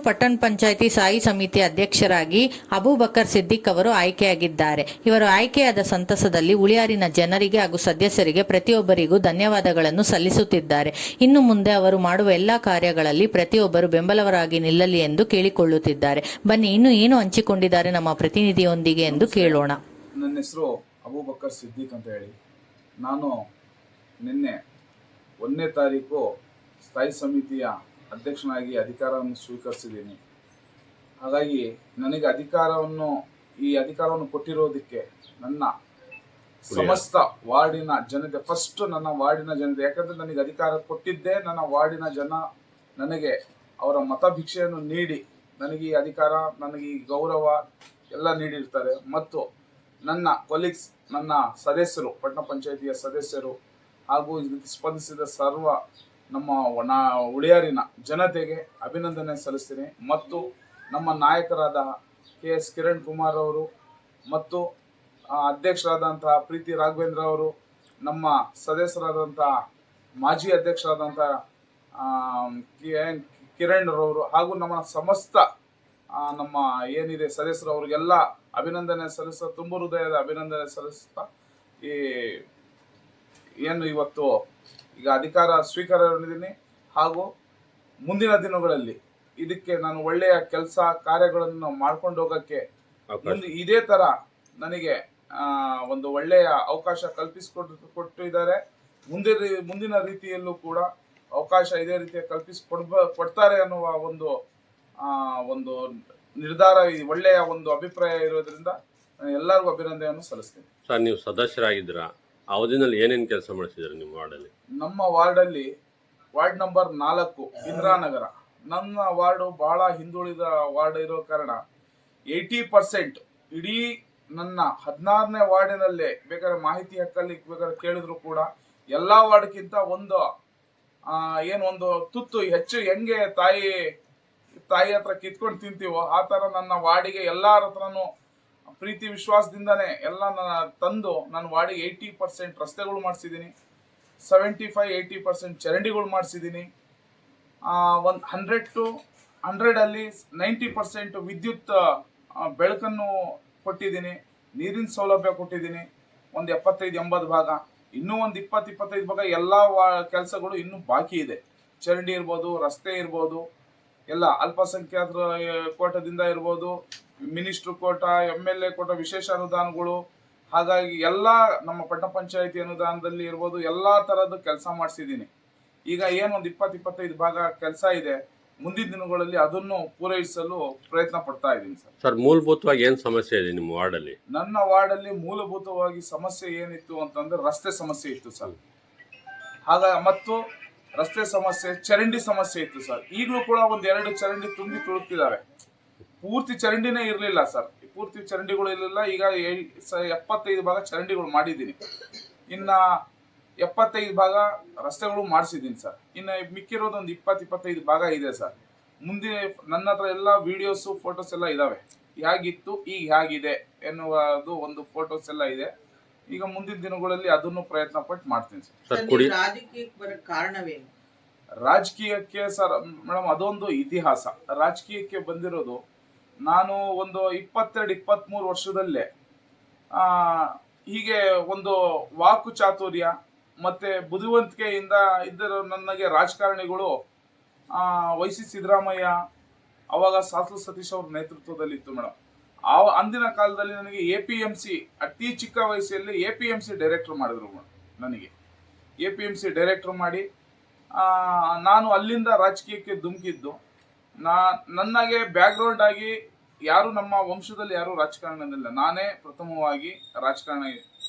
ಪಟ್ಟಣ ಪಂಚಾಯಿತಿ ಸ್ಥಾಯಿ ಸಮಿತಿ ಅಧ್ಯಕ್ಷರಾಗಿ ಅಬೂಬಕರ್ ಸಿದ್ದಿಕ್ ಅವರು ಆಯ್ಕೆಯಾಗಿದ್ದಾರೆ. ಇವರು ಆಯ್ಕೆಯಾದ ಸಂತಸದಲ್ಲಿ ಉಳಿಯಾರಿನ ಜನರಿಗೆ ಹಾಗೂ ಸದಸ್ಯರಿಗೆ ಪ್ರತಿಯೊಬ್ಬರಿಗೂ ಧನ್ಯವಾದಗಳನ್ನು ಸಲ್ಲಿಸುತ್ತಿದ್ದಾರೆ. ಇನ್ನು ಮುಂದೆ ಅವರು ಮಾಡುವ ಎಲ್ಲಾ ಕಾರ್ಯಗಳಲ್ಲಿ ಪ್ರತಿಯೊಬ್ಬರು ಬೆಂಬಲವರಾಗಿ ನಿಲ್ಲಲಿ ಎಂದು ಕೇಳಿಕೊಳ್ಳುತ್ತಿದ್ದಾರೆ. ಬನ್ನಿ, ಇನ್ನು ಏನು ಹಂಚಿಕೊಂಡಿದ್ದಾರೆ ನಮ್ಮ ಪ್ರತಿನಿಧಿಯೊಂದಿಗೆ ಎಂದು ಕೇಳೋಣ. ನನ್ನ ಹೆಸರು ಅಬೂಬಕರ್ ಸಿದ್ದಿಕ್ ಅಂತ ಹೇಳಿ. ನಾನು ನಿನ್ನೆ 1ನೇ ತಾರೀಕು ಸ್ಥಾಯಿ ಸಮಿತಿಯ ಅಧ್ಯಕ್ಷನಾಗಿ ಅಧಿಕಾರವನ್ನು ಸ್ವೀಕರಿಸಿದ್ದೀನಿ. ಹಾಗಾಗಿ ನನಗೆ ಈ ಅಧಿಕಾರವನ್ನು ಕೊಟ್ಟಿರೋದಕ್ಕೆ ನನ್ನ ಸಮಸ್ತ ವಾರ್ಡಿನ ಜನತೆ, ಫಸ್ಟ್ ನನ್ನ ವಾರ್ಡಿನ ಜನತೆ, ಯಾಕಂದ್ರೆ ನನಗೆ ಅಧಿಕಾರ ಕೊಟ್ಟಿದ್ದೇ ನನ್ನ ವಾರ್ಡಿನ ಜನ ನನಗೆ ಅವರ ಮತಭಿಕ್ಷೆಯನ್ನು ನೀಡಿ ನನಗೆ ಈ ಅಧಿಕಾರ, ನನಗೆ ಈ ಗೌರವ ಎಲ್ಲ ನೀಡಿರ್ತಾರೆ. ಮತ್ತು ನನ್ನ ಕೊಲೀಗ್ಸ್, ನನ್ನ ಸದಸ್ಯರು, ಪಟ್ಟಣ ಪಂಚಾಯಿತಿಯ ಸದಸ್ಯರು ಹಾಗೂ ಇದಕ್ಕೆ ಸ್ಪಂದಿಸಿದ ಸರ್ವ ನಮ್ಮ ಉಳಿಯಾರಿನ ಜನತೆಗೆ ಅಭಿನಂದನೆ ಸಲ್ಲಿಸ್ತೀನಿ. ಮತ್ತು ನಮ್ಮ ನಾಯಕರಾದ KS ಕಿರಣ್ ಕುಮಾರ್ ಅವರು ಮತ್ತು ಅಧ್ಯಕ್ಷರಾದಂತಹ ಪ್ರೀತಿ ರಾಘವೇಂದ್ರ ಅವರು, ನಮ್ಮ ಸದಸ್ಯರಾದಂತಹ ಮಾಜಿ ಅಧ್ಯಕ್ಷರಾದಂತಹ ಕಿರಣ್ ರವರು ಹಾಗೂ ನಮ್ಮ ಸಮಸ್ತ ನಮ್ಮ ಏನಿದೆ ಸದಸ್ಯರು, ಅವರಿಗೆಲ್ಲ ಅಭಿನಂದನೆ ಸಲ್ಲಿಸ್ತಾ, ತುಂಬ ಹೃದಯದ ಅಭಿನಂದನೆ ಸಲ್ಲಿಸ್ತಾ, ಏನು ಇವತ್ತು ಈಗ ಅಧಿಕಾರ ಸ್ವೀಕಾರ ಮಾಡಿದ್ದೀನಿ. ಹಾಗೂ ಮುಂದಿನ ದಿನಗಳಲ್ಲಿ ಇದಕ್ಕೆ ನಾನು ಒಳ್ಳೆಯ ಕೆಲಸ ಕಾರ್ಯಗಳನ್ನು ಮಾಡ್ಕೊಂಡು ಹೋಗಕ್ಕೆ ಇದೇ ತರ ನನಗೆ ಒಂದು ಒಳ್ಳೆಯ ಅವಕಾಶ ಕೊಟ್ಟಿದ್ದಾರೆ. ಮುಂದಿನ ರೀತಿಯಲ್ಲೂ ಕೂಡ ಅವಕಾಶ ಇದೇ ರೀತಿಯ ಕೊಡ್ತಾರೆ ಅನ್ನುವ ಒಂದು ನಿರ್ಧಾರ, ಒಳ್ಳೆಯ ಒಂದು ಅಭಿಪ್ರಾಯ ಇರೋದ್ರಿಂದ ಎಲ್ಲರಿಗೂ ಅಭಿನಂದನೆಯನ್ನು ಸಲ್ಲಿಸ್ತೇನೆ. ಸರ್, ನೀವು ಸದಸ್ಯರಾಗಿದ್ದೀರ, ಅವಧಿನಲ್ಲಿ ಏನೇನು ಕೆಲಸ ಮಾಡಿಸಿದ್ದಾರೆ ನಿಮ್ಮ ವಾರ್ಡಲ್ಲಿ? ನಮ್ಮ ವಾರ್ಡಲ್ಲಿ ವಾರ್ಡ್ ನಂಬರ್ 4 ಇಂದಿರಾನಗರ, ನನ್ನ ವಾರ್ಡು ಬಹಳ ಹಿಂದುಳಿದ ವಾರ್ಡ್ ಇರೋ ಕಾರಣ 80% ಇಡೀ ನನ್ನ 16ನೇ ವಾರ್ಡಿನಲ್ಲೇ ಬೇಕಾದ್ರೆ ಮಾಹಿತಿ ಹಕ್ಕಲ್ಲಿ ಬೇಕಾದ್ರೆ ಕೇಳಿದ್ರು ಕೂಡ ಎಲ್ಲಾ ವಾರ್ಡ್ಗಿಂತ ಒಂದು ತುತ್ತು ಹೆಚ್ಚು ಹೆಂಗೆ ತಾಯಿ ಹತ್ರ ಕಿತ್ಕೊಂಡು ತಿಂತೀವೋ ಆ ತರ ನನ್ನ ವಾರ್ಡಿಗೆ ಎಲ್ಲಾರ ಹತ್ರನು ಪ್ರೀತಿ ವಿಶ್ವಾಸದಿಂದಾನೆ ಎಲ್ಲ ತಂದು ನನ್ನ ವಾರ್ಡಿಗೆ 80% ರಸ್ತೆಗಳು ಮಾಡಿಸಿದ್ದೀನಿ, 75-80% ಚರಂಡಿಗಳು ಮಾಡಿಸಿದ್ದೀನಿ. 100 to 100 ಅಲ್ಲಿ 90% ವಿದ್ಯುತ್ ಬೆಳಕನ್ನು ಕೊಟ್ಟಿದ್ದೀನಿ, ನೀರಿನ ಸೌಲಭ್ಯ ಕೊಟ್ಟಿದ್ದೀನಿ. ಒಂದು 75-80 ಭಾಗ, ಇನ್ನೂ ಒಂದು 20-25 ಭಾಗ ಎಲ್ಲ ಕೆಲಸಗಳು ಇನ್ನೂ ಬಾಕಿ ಇದೆ. ಚರಂಡಿ ಇರ್ಬೋದು, ರಸ್ತೆ ಇರ್ಬೋದು, ಎಲ್ಲ ಅಲ್ಪಸಂಖ್ಯಾತರ ಕೋಟದಿಂದ ಇರ್ಬೋದು, ಮಿನಿಸ್ಟ್ರು ಕೋಟ, MLA ಕೋಟ, ವಿಶೇಷ ಅನುದಾನಗಳು, ಹಾಗಾಗಿ ಎಲ್ಲ ನಮ್ಮ ಪಟ್ಟಣ ಪಂಚಾಯಿತಿ ಅನುದಾನದಲ್ಲಿ ಇರ್ಬೋದು, ಎಲ್ಲಾ ತರದ್ದು ಕೆಲಸ ಮಾಡಿಸಿದ್ದೀನಿ. ಈಗ ಏನೊಂದು 20-25 ಭಾಗ ಕೆಲಸ ಇದೆ, ಮುಂದಿನ ದಿನಗಳಲ್ಲಿ ಅದನ್ನು ಪೂರೈಸಲು ಪ್ರಯತ್ನ ಪಡ್ತಾ ಇದ್ದೀನಿ ಸರ್. ಸರ್, ಮೂಲಭೂತವಾಗಿ ಏನು ಸಮಸ್ಯೆ ಇದೆ ನಿಮ್ಮ ವಾರ್ಡಲ್ಲಿ? ನನ್ನ ವಾರ್ಡಲ್ಲಿ ಮೂಲಭೂತವಾಗಿ ಸಮಸ್ಯೆ ಏನಿತ್ತು ಅಂತಂದ್ರೆ ರಸ್ತೆ ಸಮಸ್ಯೆ ಇತ್ತು ಸರ್. ಮತ್ತು ರಸ್ತೆ ಸಮಸ್ಯೆ, ಚರಂಡಿ ಸಮಸ್ಯೆ ಇತ್ತು ಸರ್. ಈಗಲೂ ಕೂಡ 1-2 ಚರಂಡಿ ತುಂಬಿ ತುಳುಕ್ತಿದ್ದಾವೆ. ಪೂರ್ತಿ ಚರಂಡಿನೇ ಇರಲಿಲ್ಲ ಸರ್, ಪೂರ್ತಿ ಚರಂಡಿಗಳು ಇರಲಿಲ್ಲ. ಈಗ 75 ಭಾಗ ಚರಂಡಿಗಳು ಮಾಡಿದ್ದೀನಿ, ಇನ್ನ 75 ಭಾಗ ರಸ್ತೆಗಳು ಮಾಡಿಸಿದ್ದೀನಿ ಸರ್. ಇನ್ನು ಮಿಕ್ಕಿರೋದು ಒಂದು 20-25 ಭಾಗ ಇದೆ ಸರ್. ಮುಂದೆ ನನ್ನ ಹತ್ರ ಎಲ್ಲ ವಿಡಿಯೋಸು, ಫೋಟೋಸ್ ಎಲ್ಲ ಇದಾವೆ, ಹೇಗಿತ್ತು ಈಗ ಹೇಗಿದೆ ಎನ್ನುವುದು ಒಂದು ಫೋಟೋಸ್ ಎಲ್ಲ ಇದೆ. ಈಗ ಮುಂದಿನ ದಿನಗಳಲ್ಲಿ ಅದನ್ನು ಪ್ರಯತ್ನ ಪಟ್ಟು ಮಾಡ್ತೀನಿ ಸರ್. ರಾಜಕೀಯಕ್ಕೆ ಬರೋ ಕಾರಣವೇನು? ರಾಜಕೀಯಕ್ಕೆ ಸರ್ ಮೇಡಮ್, ಅದೊಂದು ಇತಿಹಾಸ. ರಾಜಕೀಯಕ್ಕೆ ಬಂದಿರೋದು ನಾನು ಒಂದು 22-23 ವರ್ಷದಲ್ಲೇ ಹೀಗೆ ಒಂದು ವಾಕು ಚಾತುರ್ಯ ಮತ್ತೆ ಬುದ್ಧಿವಂತಿಕೆಯಿಂದ ಇದ್ದರು ನನಗೆ ರಾಜಕಾರಣಿಗಳು ವೈ.ಸಿ. ಸಿದ್ದರಾಮಯ್ಯ, ಅವಾಗ ಸಾಸಲು ಸತೀಶ್ ಅವ್ರ ನೇತೃತ್ವದಲ್ಲಿ ಇತ್ತು ಮೇಡಮ್. ಅಂದಿನ ಕಾಲದಲ್ಲಿ ನನಗೆ APMC, ಅತಿ ಚಿಕ್ಕ ವಯಸ್ಸಲ್ಲಿ APMC ಡೈರೆಕ್ಟರ್ ಮಾಡಿದ್ರು ಮೇಡಮ್. ನನಗೆ APMC ಡೈರೆಕ್ಟರ್ ಮಾಡಿ ನಾನು ಅಲ್ಲಿಂದ ರಾಜಕೀಯಕ್ಕೆ ಧುಮುಕಿದ್ದು. ನನಗೆ ಬ್ಯಾಕ್ಗ್ರೌಂಡ್ ಆಗಿ ಯಾರು ನಮ್ಮ ವಂಶದಲ್ಲಿ ಯಾರು ರಾಜಕಾರಣದಲ್ಲ, ನಾನೇ ಪ್ರಥಮವಾಗಿ ರಾಜಕಾರಣ.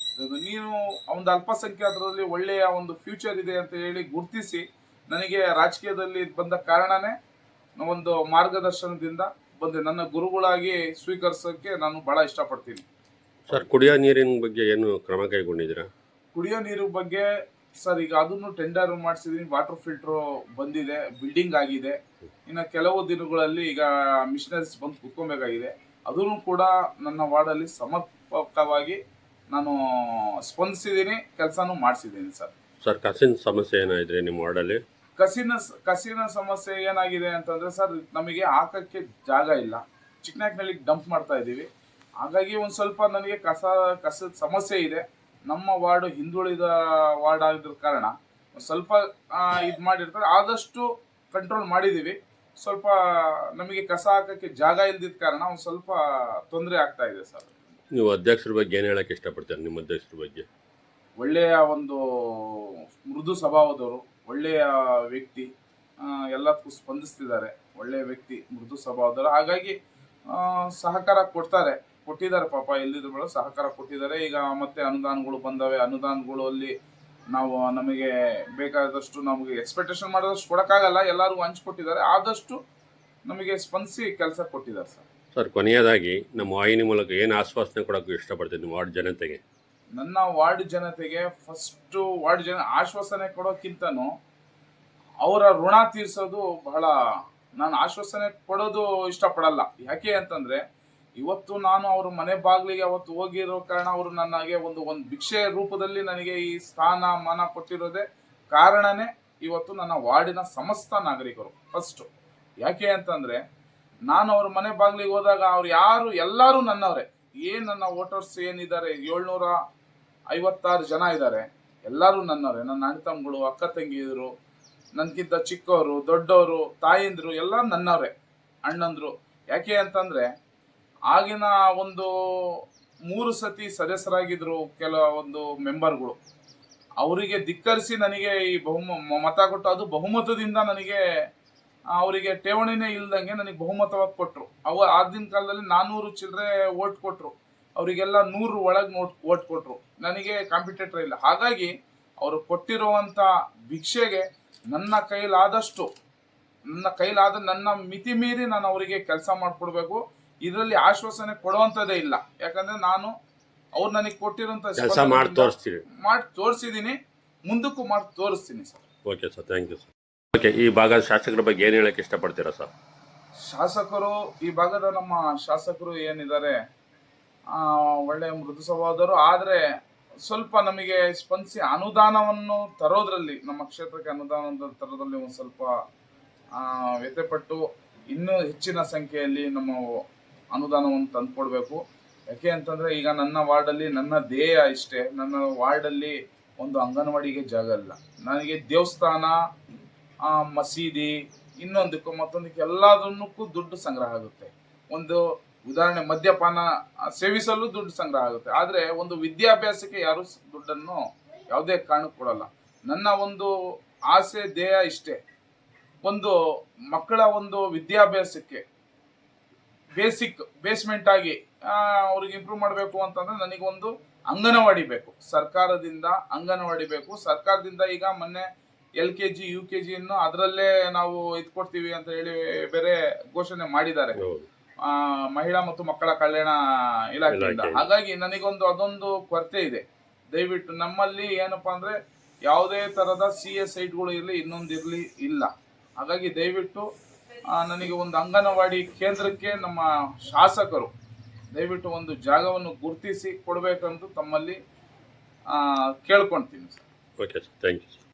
ನೀನು ಒಂದು ಅಲ್ಪಸಂಖ್ಯಾತರಲ್ಲಿ ಒಳ್ಳೆಯ ಒಂದು ಫ್ಯೂಚರ್ ಇದೆ ಅಂತ ಹೇಳಿ ಗುರುತಿಸಿ ನನಗೆ ರಾಜಕೀಯದಲ್ಲಿ ಬಂದ ಕಾರಣನೇ ಒಂದು ಮಾರ್ಗದರ್ಶನದಿಂದ ಬಂದೆ. ನನ್ನ ಗುರುಗಳಾಗಿ ಸ್ವೀಕರಿಸೋಕೆ ನಾನು ಬಹಳ ಇಷ್ಟಪಡ್ತೀನಿ ಸರ್. ಕುಡಿಯೋ ನೀರಿನ ಬಗ್ಗೆ ಏನು ಕ್ರಮ ಕೈಗೊಂಡಿದ್ದೀರಾ? ಕುಡಿಯೋ ನೀರು ಬಗ್ಗೆ ಸರ್, ಈಗ ಅದನ್ನು ಟೆಂಡರ್ ಮಾಡಿಸಿದೀನಿ, ವಾಟರ್ ಫಿಲ್ಟರ್ ಬಂದಿದೆ, ಬಿಲ್ಡಿಂಗ್ ಆಗಿದೆ. ಇನ್ನು ಕೆಲವು ದಿನಗಳಲ್ಲಿ ಈಗ ಮಿಷನರೀಸ್ ಬಂದು ಕುತ್ಕೊಬೇಕಾಗಿದೆ. ಅದನ್ನು ಕೂಡ ನನ್ನ ವಾರ್ಡಲ್ಲಿ ಸಮರ್ಪಕವಾಗಿ ನಾನು ಸ್ಪಂದಿಸಿದ್ದೀನಿ, ಕೆಲಸನೂ ಮಾಡಿಸಿದ್ದೀನಿ ಸರ್. ಸರ್, ಕಸಿನ ಸಮಸ್ಯೆ ಏನಾಯಿದ್ರೆ ನಿಮ್ಮ ವಾರ್ಡಲ್ಲಿ? ಕಸಿನ ಸಮಸ್ಯೆ ಏನಾಗಿದೆ ಅಂತಂದ್ರೆ ಸರ್, ನಮಗೆ ಹಾಕಕ್ಕೆ ಜಾಗ ಇಲ್ಲ. ಚಿಕ್ಕನಾಕ್ನಲ್ಲಿ ಡಂಪ್ ಮಾಡ್ತಾ ಇದ್ದೀವಿ. ಹಾಗಾಗಿ ಒಂದು ಸ್ವಲ್ಪ ನನಗೆ ಕಸದ ಸಮಸ್ಯೆ ಇದೆ. ನಮ್ಮ ವಾರ್ಡು ಹಿಂದುಳಿದ ವಾರ್ಡ್ ಆಗಿದ್ರ ಕಾರಣ ಸ್ವಲ್ಪ ಇದು ಮಾಡಿರ್ತಾರೆ. ಆದಷ್ಟು ಕಂಟ್ರೋಲ್ ಮಾಡಿದ್ದೀವಿ. ಸ್ವಲ್ಪ ನಮಗೆ ಕಸ ಹಾಕಕ್ಕೆ ಜಾಗ ಇಲ್ದಿದ್ದ ಕಾರಣ ಒಂದು ಸ್ವಲ್ಪ ತೊಂದರೆ ಆಗ್ತಾ ಇದೆ ಸರ್. ನೀವು ಅಧ್ಯಕ್ಷರ ಬಗ್ಗೆ ಏನು ಹೇಳಕ್ಕೆ ಇಷ್ಟಪಡ್ತೀರಾ? ನಿಮ್ಮ ಅಧ್ಯಕ್ಷರ ಬಗ್ಗೆ ಒಳ್ಳೆಯ ಒಂದು ಮೃದು ಸ್ವಭಾವದವರು, ಒಳ್ಳೆಯ ವ್ಯಕ್ತಿ, ಎಲ್ಲದಕ್ಕೂ ಸ್ಪಂದಿಸ್ತಿದ್ದಾರೆ. ಒಳ್ಳೆಯ ವ್ಯಕ್ತಿ, ಮೃದು ಸ್ವಭಾವದವರು. ಹಾಗಾಗಿ ಸಹಕಾರ ಕೊಟ್ಟಿದ್ದಾರೆ ಪಾಪ, ಎಲ್ಲಿದ್ರು ಬೇಡ ಸಹಕಾರ ಕೊಟ್ಟಿದ್ದಾರೆ. ಈಗ ಮತ್ತೆ ಅನುದಾನಗಳು ಬಂದವೆ. ಅನುದಾನಗಳಲ್ಲಿ ನಾವು ನಮಗೆ ಬೇಕಾದಷ್ಟು, ನಮಗೆ ಎಕ್ಸ್ಪೆಕ್ಟೇಷನ್ ಮಾಡೋದಷ್ಟು ಕೊಡೋಕ್ಕಾಗಲ್ಲ, ಎಲ್ಲರಿಗೂ ಹಂಚ್ಕೊಟ್ಟಿದ್ದಾರೆ. ಆದಷ್ಟು ನಮಗೆ ಸ್ಪಂದಿಸಿ ಕೆಲಸ ಕೊಟ್ಟಿದ್ದಾರೆ ಸರ್. ಸರ್, ಕೊನೆಯದಾಗಿ ನಮ್ಮ ವಾಹಿನಿ ಮೂಲಕ ಏನು ಆಶ್ವಾಸನೆ ಕೊಡೋಕ್ಕೆ ಇಷ್ಟಪಡ್ತೀನಿ ನಿಮ್ಮ ವಾರ್ಡ್ ಜನತೆಗೆ? ನನ್ನ ವಾರ್ಡ್ ಜನತೆಗೆ ಫಸ್ಟು ಆಶ್ವಾಸನೆ ಕೊಡೋಕ್ಕಿಂತನೂ ಅವರ ಋಣ ತೀರಿಸೋದು ಬಹಳ. ನಾನು ಆಶ್ವಾಸನೆ ಕೊಡೋದು ಇಷ್ಟಪಡಲ್ಲ. ಯಾಕೆ ಅಂತಂದರೆ, ಇವತ್ತು ನಾನು ಅವ್ರ ಮನೆ ಬಾಗಿಲಿಗೆ ಅವತ್ತು ಹೋಗಿರೋ ಕಾರಣ ಅವರು ನನಗೆ ಒಂದು ಭಿಕ್ಷೆ ರೂಪದಲ್ಲಿ ನನಗೆ ಈ ಸ್ಥಾನ ಮಾನ ಕೊಟ್ಟಿರೋದೇ ಕಾರಣನೇ ಇವತ್ತು ನನ್ನ ವಾರ್ಡಿನ ಸಮಸ್ತ ನಾಗರಿಕರು. ಫಸ್ಟು ಯಾಕೆ ಅಂತಂದರೆ, ನಾನು ಅವ್ರ ಮನೆ ಬಾಗಿಲಿಗೆ ಹೋದಾಗ ಅವ್ರು ಎಲ್ಲರೂ ನನ್ನವರೇ. ನನ್ನ ವೋಟರ್ಸ್ ಏನಿದ್ದಾರೆ 756 ಜನ ಇದ್ದಾರೆ, ಎಲ್ಲರೂ ನನ್ನವರೇ. ನನ್ನ ಅಣ್ಣ ತಮ್ಮಗಳು, ಅಕ್ಕ ತಂಗಿಯರು, ನನಗಿಂತ ಚಿಕ್ಕವರು, ದೊಡ್ಡವರು, ತಾಯಿಂದರು ಎಲ್ಲ ನನ್ನವರೇ, ಅಣ್ಣಂದರು. ಯಾಕೆ ಅಂತಂದರೆ, ಆಗಿನ ಒಂದು 3 ಸತಿ ಸದಸ್ಯರಾಗಿದ್ದರು ಕೆಲವೊಂದು ಮೆಂಬರ್ಗಳು. ಅವರಿಗೆ ಧಿಕ್ಕರಿಸಿ ನನಗೆ ಈ ಮತ ಕೊಟ್ಟು, ಅದು ಬಹುಮತದಿಂದ ನನಗೆ ಅವರಿಗೆ ಠೇವಣಿನೇ ಇಲ್ದಂಗೆ ನನಗೆ ಬಹುಮತವಾಗಿ ಕೊಟ್ಟರು. ಆಗಿನ ಕಾಲದಲ್ಲಿ 400 ಚಿಲ್ಲರೆ ಓಟ್ ಕೊಟ್ಟರು, ಅವರಿಗೆಲ್ಲ 100 ಒಳಗೆ ಓಟ್ ಕೊಟ್ಟರು. ನನಗೆ ಕಾಂಪಿಟೇಟರ್ ಇಲ್ಲ. ಹಾಗಾಗಿ ಅವರು ಕೊಟ್ಟಿರುವಂಥ ಭಿಕ್ಷೆಗೆ ನನ್ನ ನನ್ನ ಮಿತಿ ಮೀರಿ ನಾನು ಅವರಿಗೆ ಕೆಲಸ ಮಾಡಿಕೊಡ್ಬೇಕು. ಇದರಲ್ಲಿ ಆಶ್ವಾಸನೆ ಕೊಡುವಂಥದ್ದೇ ಇಲ್ಲ. ಯಾಕಂದರೆ ಅವ್ರು ನನಗೆ ಕೊಟ್ಟಿರೋಂಥ ಕೆಲಸ ಮಾಡಿ ತೋರಿಸಿದ್ದೀನಿ, ಮುಂದಕ್ಕೂ ಮಾಡಿ ತೋರಿಸ್ತೀನಿ sir. Okay sir, thank you sir. Okay, ಈ ಭಾಗದ ಶಾಸಕರ ಬಗ್ಗೆ ಏನು ಹೇಳಕ್ಕೆ ಇಷ್ಟಪಡ್ತೀರಾ ಸರ್? ಈ ಭಾಗದ ನಮ್ಮ ಶಾಸಕರು ಏನಿದ್ದಾರೆ, ಒಳ್ಳೆಯ ಮೃದು ಸ್ವಭಾವದವರು. ಆದರೆ ಸ್ವಲ್ಪ ನಮಗೆ ಸ್ಪಂದಿಸಿ ಅನುದಾನವನ್ನು ತರೋದ್ರಲ್ಲಿ, ನಮ್ಮ ಕ್ಷೇತ್ರಕ್ಕೆ ಅನುದಾನ ತರೋದ್ರಲ್ಲಿ ಒಂದು ಸ್ವಲ್ಪ ವ್ಯತ್ಯಪಟ್ಟು ಇನ್ನೂ ಹೆಚ್ಚಿನ ಸಂಖ್ಯೆಯಲ್ಲಿ ನಮ್ಮ ಅನುದಾನವನ್ನು ತಂದುಕೊಡ್ಬೇಕು. ಯಾಕೆ ಅಂತಂದರೆ, ಈಗ ನನ್ನ ವಾರ್ಡಲ್ಲಿ ನನ್ನ ಧ್ಯೇಯ ಇಷ್ಟೇ. ನನ್ನ ವಾರ್ಡಲ್ಲಿ ಒಂದು ಅಂಗನವಾಡಿಗೆ ಜಾಗ ಇಲ್ಲ. ನನಗೆ ದೇವಸ್ಥಾನ, ಮಸೀದಿ, ಇನ್ನೊಂದಕ್ಕೂ ಮತ್ತೊಂದಕ್ಕೆ ಎಲ್ಲದನ್ನಕ್ಕೂ ದುಡ್ಡು ಸಂಗ್ರಹ ಆಗುತ್ತೆ. ಒಂದು ಉದಾಹರಣೆ, ಮದ್ಯಪಾನ ಸೇವಿಸಲು ದುಡ್ಡು ಸಂಗ್ರಹ ಆಗುತ್ತೆ. ಆದರೆ ಒಂದು ವಿದ್ಯಾಭ್ಯಾಸಕ್ಕೆ ಯಾರೂ ದುಡ್ಡನ್ನು ಯಾವುದೇ ಕಾರಣಕ್ಕೆ ಕೊಡಲ್ಲ. ನನ್ನ ಒಂದು ಆಸೆ, ಧ್ಯೇಯ ಇಷ್ಟೇ. ಒಂದು ಮಕ್ಕಳ ಒಂದು ವಿದ್ಯಾಭ್ಯಾಸಕ್ಕೆ ಬೇಸ್ಮೆಂಟ್ ಆಗಿ ಅವ್ರಿಗೆ ಇಂಪ್ರೂವ್ ಮಾಡಬೇಕು ಅಂತಂದರೆ ನನಗೊಂದು ಅಂಗನವಾಡಿ ಬೇಕು. ಸರ್ಕಾರದಿಂದ ಅಂಗನವಾಡಿ ಬೇಕು. ಸರ್ಕಾರದಿಂದ ಈಗ ಮೊನ್ನೆ LKG UKG ಅದರಲ್ಲೇ ನಾವು ಕೊಡ್ತೀವಿ ಅಂತ ಹೇಳಿ ಬೇರೆ ಘೋಷಣೆ ಮಾಡಿದ್ದಾರೆ ಮಹಿಳಾ ಮತ್ತು ಮಕ್ಕಳ ಕಲ್ಯಾಣ ಇಲಾಖೆಯಿಂದ. ಹಾಗಾಗಿ ನನಗೊಂದು ಅದೊಂದು ಕೊರತೆ ಇದೆ. ದಯವಿಟ್ಟು ನಮ್ಮಲ್ಲಿ ಏನಪ್ಪಾ ಅಂದರೆ, ಯಾವುದೇ ಥರದ CS ಸೈಟ್ಗಳು ಇರಲಿ, ಇನ್ನೊಂದಿರಲಿ ಇಲ್ಲ. ಹಾಗಾಗಿ ದಯವಿಟ್ಟು ನನಗೆ ಒಂದು ಅಂಗನವಾಡಿ ಕೇಂದ್ರಕ್ಕೆ ನಮ್ಮ ಶಾಸಕರು ದಯವಿಟ್ಟು ಒಂದು ಜಾಗವನ್ನು ಗುರುತಿಸಿ ಕೊಡಬೇಕಂತ ತಮ್ಮಲ್ಲಿ ಕೇಳ್ಕೊಳ್ತೀನಿ sir. Okay sir, thank you sir.